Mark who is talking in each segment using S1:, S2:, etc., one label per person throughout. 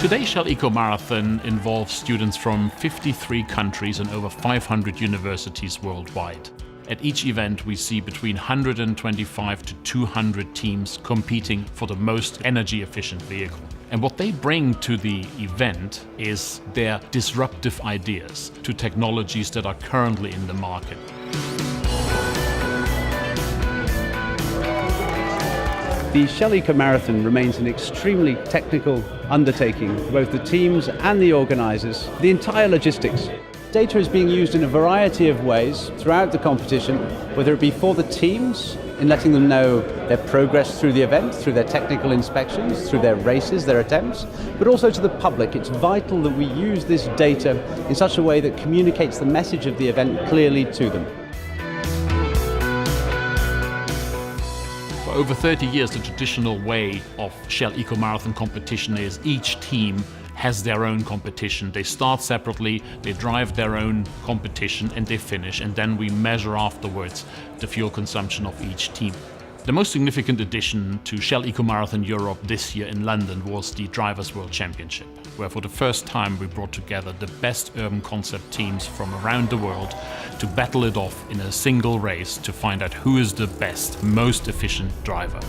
S1: Today's Shell Eco Marathon involves students from 53 countries and over 500 universities worldwide. At each event, we see between 125 to 200 teams competing for the most energy-efficient vehicle. And what they bring to the event is their disruptive ideas to technologies that are currently in the market.
S2: The Shell Eco Marathon remains an extremely technical undertaking for both the teams and the organisers, the entire logistics. Data is being used in a variety of ways throughout the competition, whether it be for the teams, in letting them know their progress through the event, through their technical inspections, through their races, their attempts, but also to the public. It's vital that we use this data in such a way that communicates the message of the event clearly to them.
S1: For over 30 years, the traditional way of Shell Eco Marathon competition is each team has their own competition. They start separately, they drive their own competition and they finish, and then we measure afterwards the fuel consumption of each team. The most significant addition to Shell Eco Marathon Europe this year in London was the Drivers' World Championship, where for the first time we brought together the best urban concept teams from around the world to battle it off in a single race to find out who is the best, most efficient driver.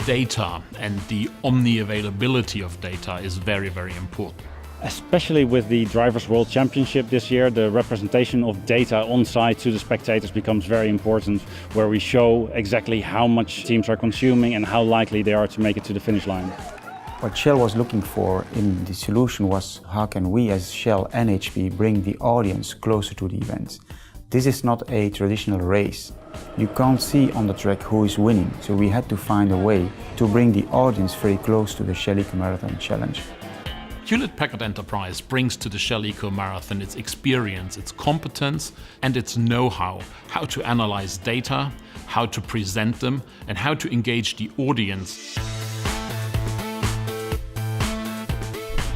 S1: Data and the omni-availability of data is very, very important.
S3: Especially with the Drivers' World Championship this year, the representation of data on site to the spectators becomes very important, where we show exactly how much teams are consuming and how likely they are to make it to the finish line.
S4: What Shell was looking for in the solution was how can we as Shell and HP bring the audience closer to the event. This is not a traditional race. You can't see on the track who is winning, so we had to find a way to bring the audience very close to the Shell Eco Marathon Challenge.
S1: Hewlett Packard Enterprise brings to the Shell Eco Marathon its experience, its competence and its know-how, how to analyze data, how to present them and how to engage the audience.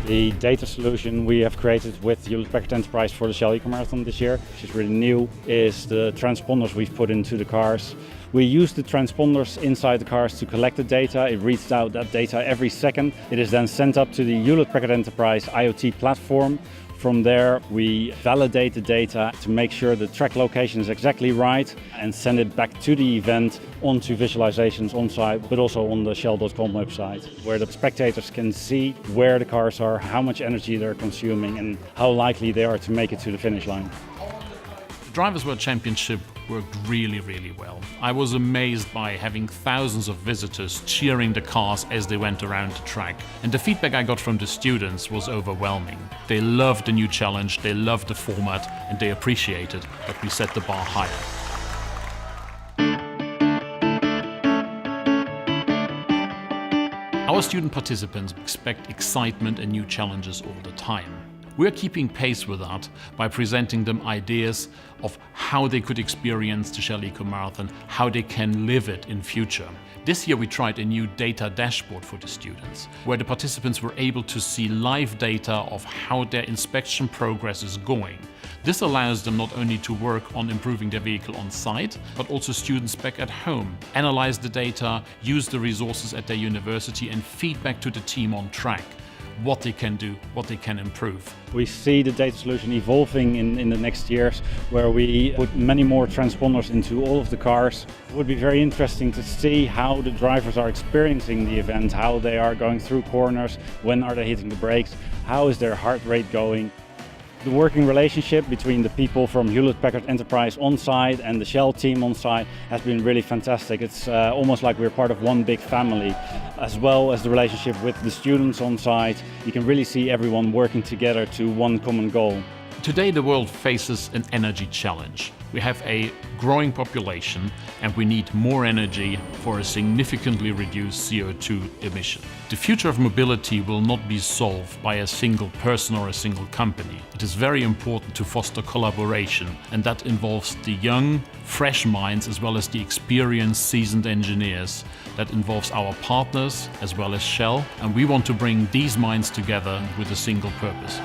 S3: The data solution we have created with Hewlett Packard Enterprise for the Shell Eco Marathon this year, which is really new, is the transponders we've put into the cars. We use the transponders inside the cars to collect the data. It reads out that data every second. It is then sent up to the Hewlett Packard Enterprise IoT platform. From there, we validate the data to make sure the track location is exactly right and send it back to the event onto visualizations on site, but also on the Shell.com website, where the spectators can see where the cars are, how much energy they're consuming, and how likely they are to make it to the finish line.
S1: The Drivers' World Championship worked really, really well. I was amazed by having thousands of visitors cheering the cars as they went around the track. And the feedback I got from the students was overwhelming. They loved the new challenge, they loved the format, and they appreciated that we set the bar higher. Our student participants expect excitement and new challenges all the time. We're keeping pace with that by presenting them ideas of how they could experience the Shell Eco Marathon, how they can live it in future. This year we tried a new data dashboard for the students, where the participants were able to see live data of how their inspection progress is going. This allows them not only to work on improving their vehicle on site, but also students back at home, analyze the data, use the resources at their university and feedback to the team on track. What they can do, what they can improve.
S3: We see the data solution evolving in the next years, where we put many more transponders into all of the cars. It would be very interesting to see how the drivers are experiencing the event, how they are going through corners, when are they hitting the brakes, how is their heart rate going. The working relationship between the people from Hewlett Packard Enterprise on site and the Shell team on site has been really fantastic. It's almost like we're part of one big family, as well as the relationship with the students on site. You can really see everyone working together to one common goal.
S1: Today the world faces an energy challenge. We have a growing population and we need more energy for a significantly reduced CO2 emission. The future of mobility will not be solved by a single person or a single company. It is very important to foster collaboration, and that involves the young, fresh minds as well as the experienced, seasoned engineers. That involves our partners as well as Shell, and we want to bring these minds together with a single purpose.